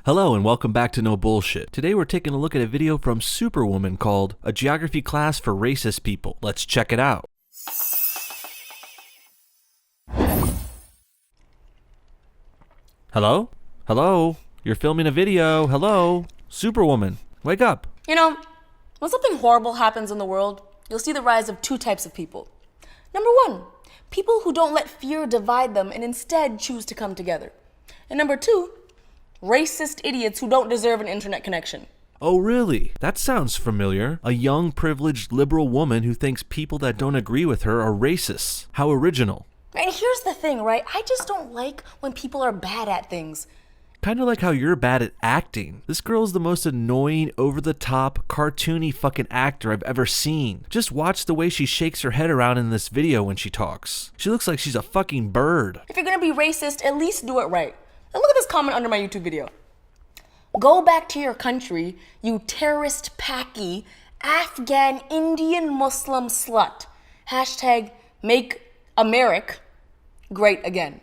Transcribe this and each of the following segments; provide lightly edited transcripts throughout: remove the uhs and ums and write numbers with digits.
Hello and welcome back to No Bullshit. Today we're taking a look at a video from Superwoman called A Geography Class for Racist People. Let's check it out. Hello? Hello? You're filming a video. Hello? Superwoman, wake up. You know, when something horrible happens in the world, you'll see the rise of two types of people. Number one, people who don't let fear divide them and instead choose to come together. And number two, racist idiots who don't deserve an internet connection. Oh really? That sounds familiar. A young, privileged, liberal woman who thinks people that don't agree with her are racists. How original. And here's the thing, right? I just don't like when people are bad at things. Kinda like how you're bad at acting. This girl is the most annoying, over-the-top, cartoony fucking actor I've ever seen. Just watch the way she shakes her head around in this video when she talks. She looks like she's a fucking bird. If you're gonna be racist, at least do it right. Now look at this comment under my YouTube video. Go back to your country, you terrorist Paki, Afghan Indian Muslim slut. Hashtag make America great again.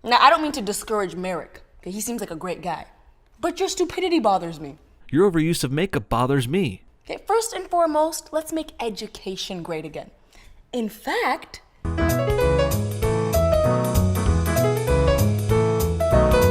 Now I don't mean to discourage Merrick, okay? He seems like a great guy. But your stupidity bothers me. Your overuse of makeup bothers me. Okay, first and foremost, let's make education great again. In fact,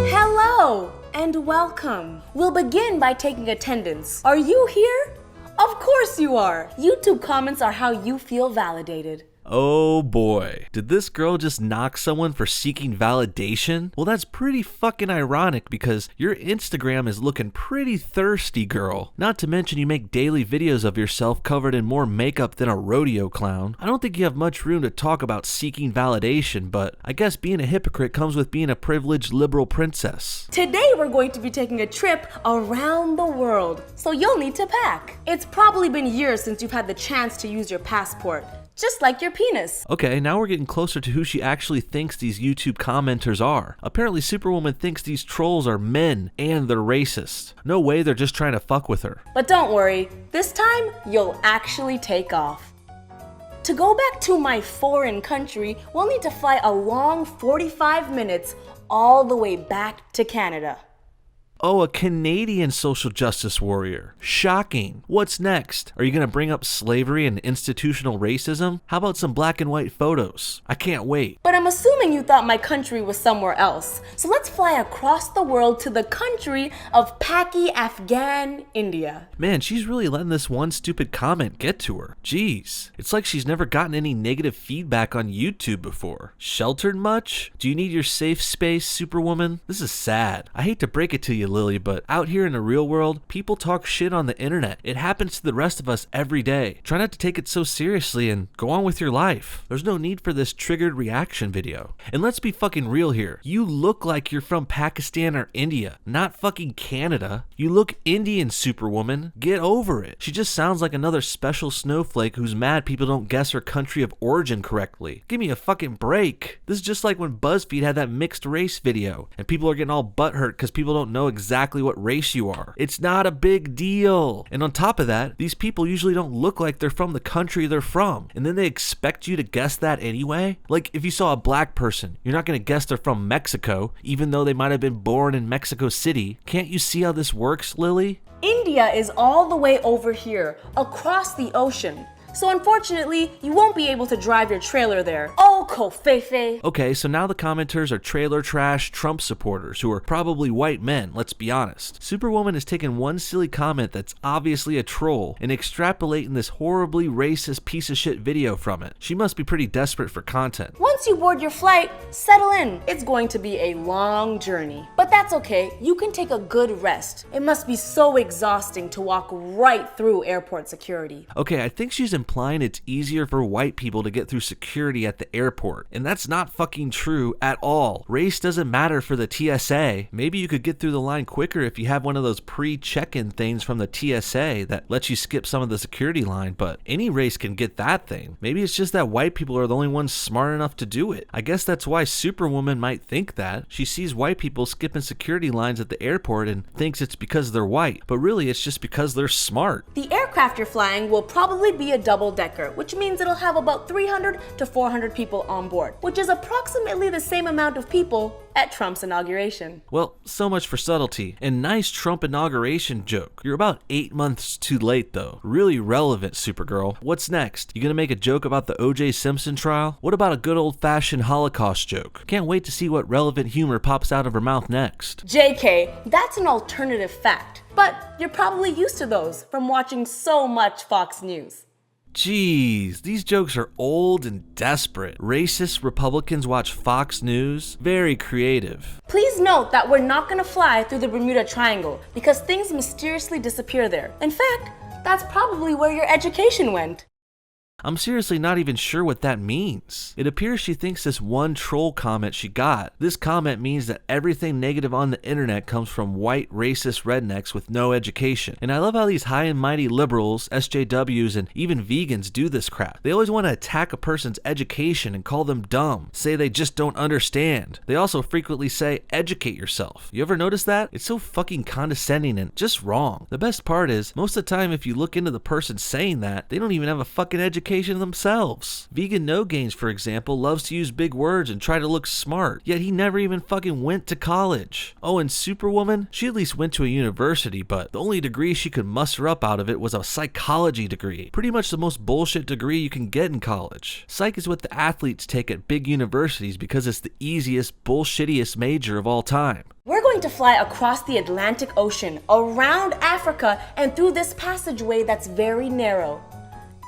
hello and welcome. We'll begin by taking attendance. Are you here? Of course you are. YouTube comments are how you feel validated. Oh boy, did this girl just knock someone for seeking validation? Well, that's pretty fucking ironic because your Instagram is looking pretty thirsty, girl. Not to mention you make daily videos of yourself covered in more makeup than a rodeo clown. I don't think you have much room to talk about seeking validation, but I guess being a hypocrite comes with being a privileged liberal princess. Today we're going to be taking a trip around the world, so you'll need to pack. It's probably been years since you've had the chance to use your passport. Just like your penis. Okay, now we're getting closer to who she actually thinks these YouTube commenters are. Apparently Superwoman thinks these trolls are men and they're racist. No way, they're just trying to fuck with her. But don't worry, this time you'll actually take off. To go back to my foreign country, we'll need to fly a long 45 minutes all the way back to Canada. Oh, a Canadian social justice warrior. Shocking. What's next? Are you gonna bring up slavery and institutional racism? How about some black and white photos? I can't wait. But I'm assuming you thought my country was somewhere else. So let's fly across the world to the country of Paki, Afghan, India. Man, she's really letting this one stupid comment get to her. Jeez. It's like she's never gotten any negative feedback on YouTube before. Sheltered much? Do you need your safe space, Superwoman? This is sad. I hate to break it to you, Lily, but out here in the real world, people talk shit on the internet. It happens to the rest of us every day. Try not to take it so seriously and go on with your life. There's no need for this triggered reaction video. And let's be fucking real here. You look like you're from Pakistan or India, not fucking Canada. You look Indian, Superwoman. Get over it. She just sounds like another special snowflake who's mad people don't guess her country of origin correctly. Give me a fucking break. This is just like when BuzzFeed had that mixed race video and people are getting all butthurt because people don't know exactly what race you are. It's not a big deal. And on top of that, these people usually don't look like they're from the country they're from. And then they expect you to guess that anyway? Like if you saw a black person, you're not gonna guess they're from Mexico, even though they might have been born in Mexico City. Can't you see how this works, Lily? India is all the way over here, across the ocean. So unfortunately, you won't be able to drive your trailer there. Oh, Kofefe. Okay, so now the commenters are trailer trash Trump supporters who are probably white men, let's be honest. Superwoman has taken one silly comment that's obviously a troll and extrapolating this horribly racist piece of shit video from it. She must be pretty desperate for content. Once you board your flight, settle in. It's going to be a long journey. But that's okay, you can take a good rest. It must be so exhausting to walk right through airport security. Okay, I think she's implying it's easier for white people to get through security at the airport, and that's not fucking true at all. Race doesn't matter for the TSA. Maybe you could get through the line quicker if you have one of those pre-check-in things from the TSA that lets you skip some of the security line, but any race can get that thing. Maybe it's just that white people are the only ones smart enough to do it. I guess that's why Superwoman might think that. She sees white people skipping security lines at the airport and thinks it's because they're white, but really it's just because they're smart. The aircraft you're flying will probably be a double-decker, which means it'll have about 300 to 400 people people on board, which is approximately the same amount of people at Trump's inauguration. Well, so much for subtlety. And nice Trump inauguration joke. You're about 8 months too late though. Really relevant, Supergirl. What's next? You gonna make a joke about the O.J. Simpson trial? What about a good old-fashioned Holocaust joke? Can't wait to see what relevant humor pops out of her mouth next. JK, that's an alternative fact, but you're probably used to those from watching so much Fox News. Jeez, these jokes are old and desperate. Racist Republicans watch Fox News? Very creative. Please note that we're not gonna fly through the Bermuda Triangle because things mysteriously disappear there. In fact, that's probably where your education went. I'm seriously not even sure what that means. It appears she thinks this one troll comment she got. This comment means that everything negative on the internet comes from white racist rednecks with no education. And I love how these high and mighty liberals, SJWs, and even vegans do this crap. They always want to attack a person's education and call them dumb, say they just don't understand. They also frequently say, educate yourself. You ever notice that? It's so fucking condescending and just wrong. The best part is, most of the time if you look into the person saying that, they don't even have a fucking education themselves. Vegan No Gains, for example, loves to use big words and try to look smart, yet he never even fucking went to college. Oh, and Superwoman, she at least went to a university, but the only degree she could muster up out of it was a psychology degree. Pretty much the most bullshit degree you can get in college. Psych is what the athletes take at big universities because it's the easiest, bullshittiest major of all time. We're going to fly across the Atlantic Ocean, around Africa, and through this passageway that's very narrow.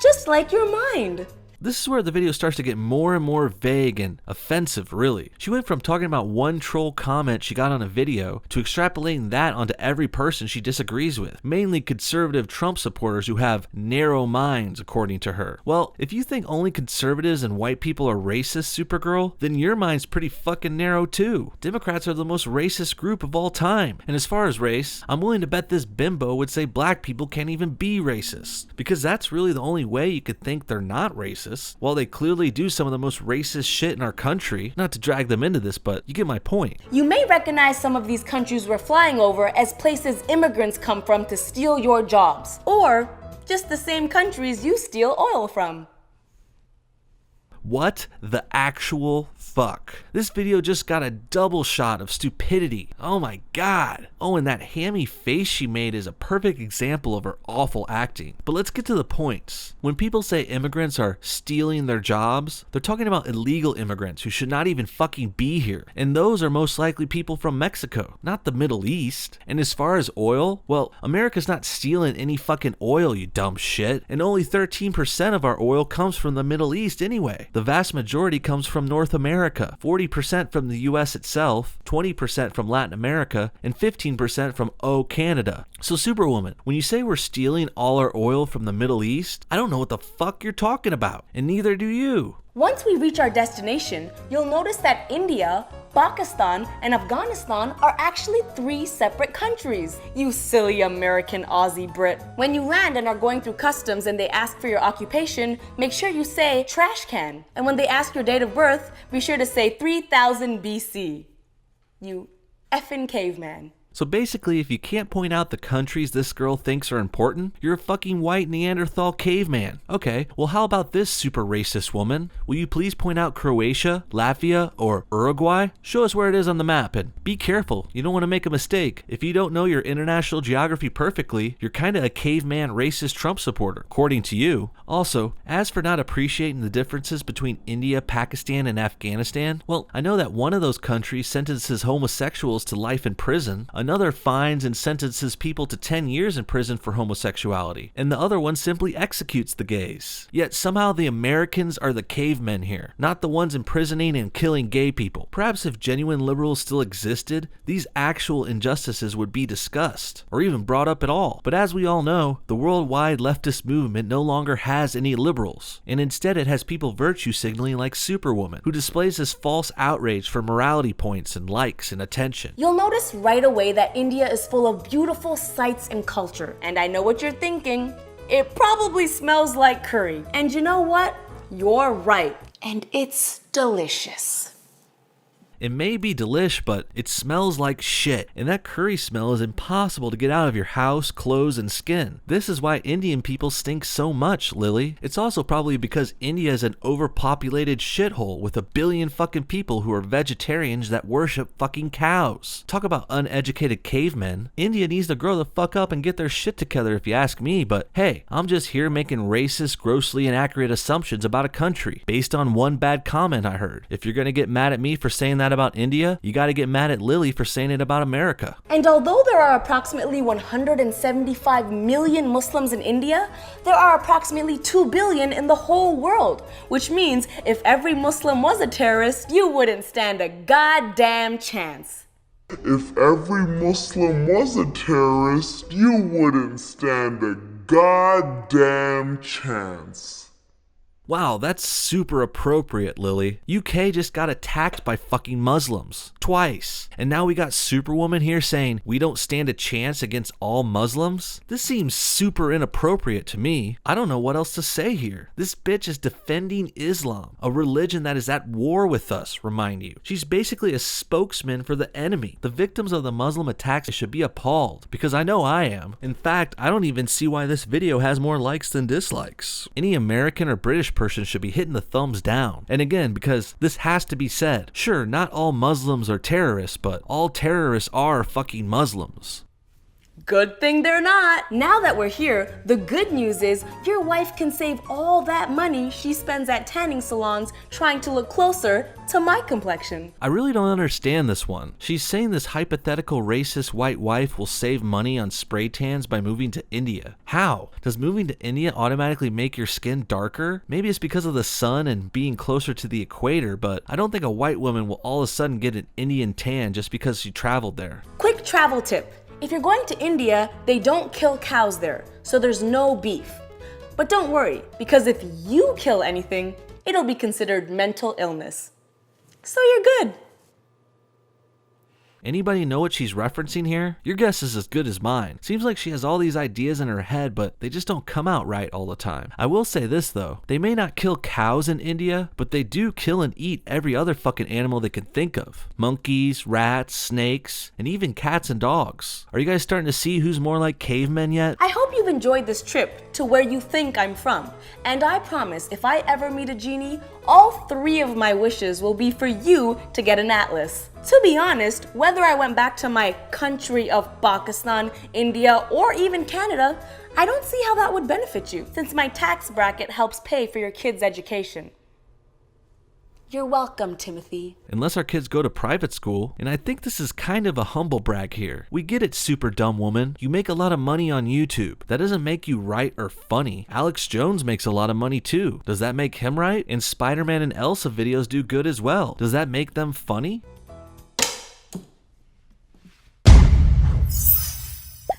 Just like your mind. This is where the video starts to get more and more vague and offensive, really. She went from talking about one troll comment she got on a video to extrapolating that onto every person she disagrees with, mainly conservative Trump supporters who have narrow minds, according to her. Well, if you think only conservatives and white people are racist, Supergirl, then your mind's pretty fucking narrow too. Democrats are the most racist group of all time. And as far as race, I'm willing to bet this bimbo would say black people can't even be racist, because that's really the only way you could think they're not racist. While they clearly do some of the most racist shit in our country, not to drag them into this, but you get my point. You may recognize some of these countries we're flying over as places immigrants come from to steal your jobs, or just the same countries you steal oil from. What the actual fuck? This video just got a double shot of stupidity. Oh my god. Oh, and that hammy face she made is a perfect example of her awful acting. But let's get to the points. When people say immigrants are stealing their jobs, they're talking about illegal immigrants who should not even fucking be here. And those are most likely people from Mexico, not the Middle East. And as far as oil, well, America's not stealing any fucking oil, you dumb shit. And only 13% of our oil comes from the Middle East anyway. The vast majority comes from North America, 40% from the US itself, 20% from Latin America, and 15% from Canada. So Superwoman, when you say we're stealing all our oil from the Middle East, I don't know what the fuck you're talking about, and neither do you. Once we reach our destination, you'll notice that India, Pakistan, and Afghanistan are actually 3 separate countries. You silly American Aussie Brit. When you land and are going through customs and they ask for your occupation, make sure you say trash can. And when they ask your date of birth, be sure to say 3000 BC. You effing caveman. So basically, if you can't point out the countries this girl thinks are important, you're a fucking white Neanderthal caveman. Okay, well how about this super racist woman? Will you please point out Croatia, Latvia, or Uruguay? Show us where it is on the map, and be careful, you don't want to make a mistake. If you don't know your international geography perfectly, you're kinda a caveman racist Trump supporter, according to you. Also, as for not appreciating the differences between India, Pakistan, and Afghanistan, well, I know that one of those countries sentences homosexuals to life in prison, another fines and sentences people to 10 years in prison for homosexuality, and the other one simply executes the gays. Yet somehow the Americans are the cavemen here, not the ones imprisoning and killing gay people. Perhaps if genuine liberals still existed, these actual injustices would be discussed, or even brought up at all. But as we all know, the worldwide leftist movement no longer has any liberals, and instead it has people virtue signaling like Superwoman, who displays this false outrage for morality points and likes and attention. You'll notice right away that India is full of beautiful sights and culture. And I know what you're thinking. It probably smells like curry. And you know what? You're right. And it's delicious. It may be delish, but it smells like shit, and that curry smell is impossible to get out of your house, clothes, and skin. This is why Indian people stink so much, Lily. It's also probably because India is an overpopulated shithole with a billion fucking people who are vegetarians that worship fucking cows. Talk about uneducated cavemen. India needs to grow the fuck up and get their shit together if you ask me, but hey, I'm just here making racist, grossly inaccurate assumptions about a country based on one bad comment I heard. If you're gonna get mad at me for saying that about India, you gotta get mad at Lily for saying it about America. And although there are approximately 175 million Muslims in India, there are approximately 2 billion in the whole world, which means if every Muslim was a terrorist, you wouldn't stand a goddamn chance. If every Muslim was a terrorist, you wouldn't stand a goddamn chance. Wow, that's super appropriate, Lily. UK just got attacked by fucking Muslims. Twice. And now we got Superwoman here saying we don't stand a chance against all Muslims? This seems super inappropriate to me. I don't know what else to say here. This bitch is defending Islam, a religion that is at war with us, remind you. She's basically a spokesman for the enemy. The victims of the Muslim attacks should be appalled, because I know I am. In fact, I don't even see why this video has more likes than dislikes. Any American or British person should be hitting the thumbs down. And again, because this has to be said, sure, not all Muslims are terrorists, but all terrorists are fucking Muslims. Good thing they're not. Now that we're here, the good news is your wife can save all that money she spends at tanning salons trying to look closer to my complexion. I really don't understand this one. She's saying this hypothetical racist white wife will save money on spray tans by moving to India. How? Does moving to India automatically make your skin darker? Maybe it's because of the sun and being closer to the equator, but I don't think a white woman will all of a sudden get an Indian tan just because she traveled there. Quick travel tip. If you're going to India, they don't kill cows there, so there's no beef. But don't worry, because if you kill anything, it'll be considered mental illness. So you're good. Anybody know what she's referencing here? Your guess is as good as mine. Seems like she has all these ideas in her head, but they just don't come out right all the time. I will say this though, they may not kill cows in India, but they do kill and eat every other fucking animal they can think of. Monkeys, rats, snakes, and even cats and dogs. Are you guys starting to see who's more like cavemen yet? I hope you've enjoyed this trip to where you think I'm from. And I promise if I ever meet a genie, all 3 of my wishes will be for you to get an atlas. To be honest, whether I went back to my country of Pakistan, India, or even Canada, I don't see how that would benefit you, since my tax bracket helps pay for your kids' education. You're welcome, Timothy. Unless our kids go to private school, and I think this is kind of a humble brag here. We get it, super dumb woman. You make a lot of money on YouTube. That doesn't make you right or funny. Alex Jones makes a lot of money too. Does that make him right? And Spider-Man and Elsa videos do good as well. Does that make them funny?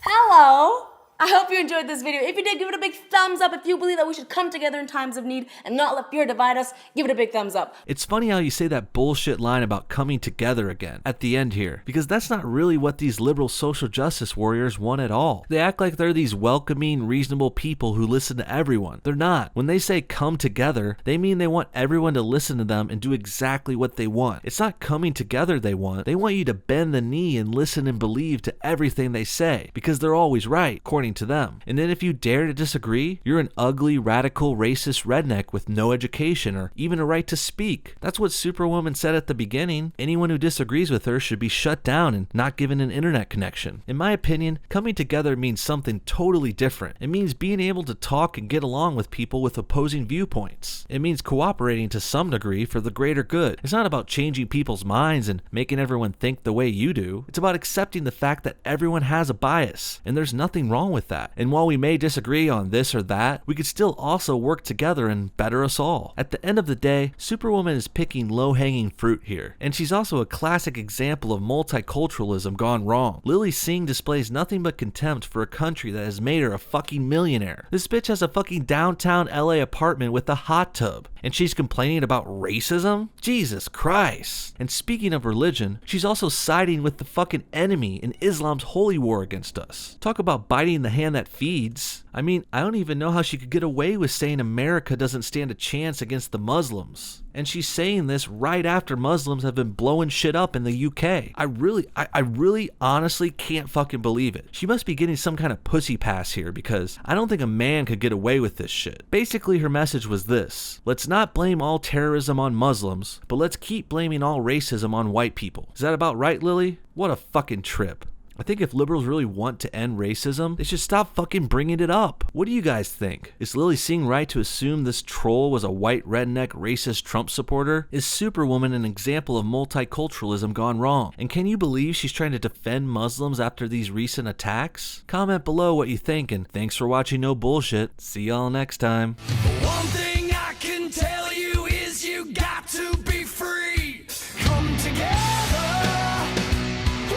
Hello! I hope you enjoyed this video. If you did, give it a big thumbs up. If you believe that we should come together in times of need and not let fear divide us, give it a big thumbs up. It's funny how you say that bullshit line about coming together again at the end here, because that's not really what these liberal social justice warriors want at all. They act like they're these welcoming, reasonable people who listen to everyone. They're not. When they say come together, they mean they want everyone to listen to them and do exactly what they want. It's not coming together they want. They want you to bend the knee and listen and believe to everything they say, because they're always right, according to them. And then if you dare to disagree, you're an ugly, radical, racist redneck with no education or even a right to speak. That's what Superwoman said at the beginning. Anyone who disagrees with her should be shut down and not given an internet connection. In my opinion, coming together means something totally different. It means being able to talk and get along with people with opposing viewpoints. It means cooperating to some degree for the greater good. It's not about changing people's minds and making everyone think the way you do. It's about accepting the fact that everyone has a bias, and there's nothing wrong with that. And while we may disagree on this or that, we could still also work together and better us all. At the end of the day, Superwoman is picking low-hanging fruit here. And she's also a classic example of multiculturalism gone wrong. Lily Singh displays nothing but contempt for a country that has made her a fucking millionaire. This bitch has a fucking downtown LA apartment with a hot tub. And she's complaining about racism? Jesus Christ. And speaking of religion, she's also siding with the fucking enemy in Islam's holy war against us. Talk about biting the hand that feeds. I mean, I don't even know how she could get away with saying America doesn't stand a chance against the Muslims. And she's saying this right after Muslims have been blowing shit up in the UK. I really honestly can't fucking believe it. She must be getting some kind of pussy pass here, because I don't think a man could get away with this shit. Basically, her message was this: let's not blame all terrorism on Muslims, but let's keep blaming all racism on white people. Is that about right, Lily? What a fucking trip. I think if liberals really want to end racism, they should stop fucking bringing it up. What do you guys think? Is Lily Singh right to assume this troll was a white redneck racist Trump supporter? Is Superwoman an example of multiculturalism gone wrong? And can you believe she's trying to defend Muslims after these recent attacks? Comment below what you think, and thanks for watching No Bullshit. See y'all next time. One thing I can tell you is you got to be free. Come together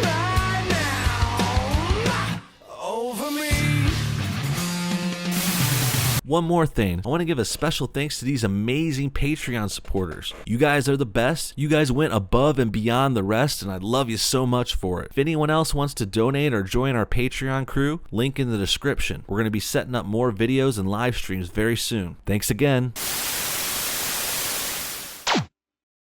right now over me. One more thing, I want to give a special thanks to these amazing Patreon supporters. You guys are the best. You guys went above and beyond the rest, and I love you so much for it. If anyone else wants to donate or join our Patreon crew, link in the description. We're going to be setting up more videos and live streams very soon. Thanks again.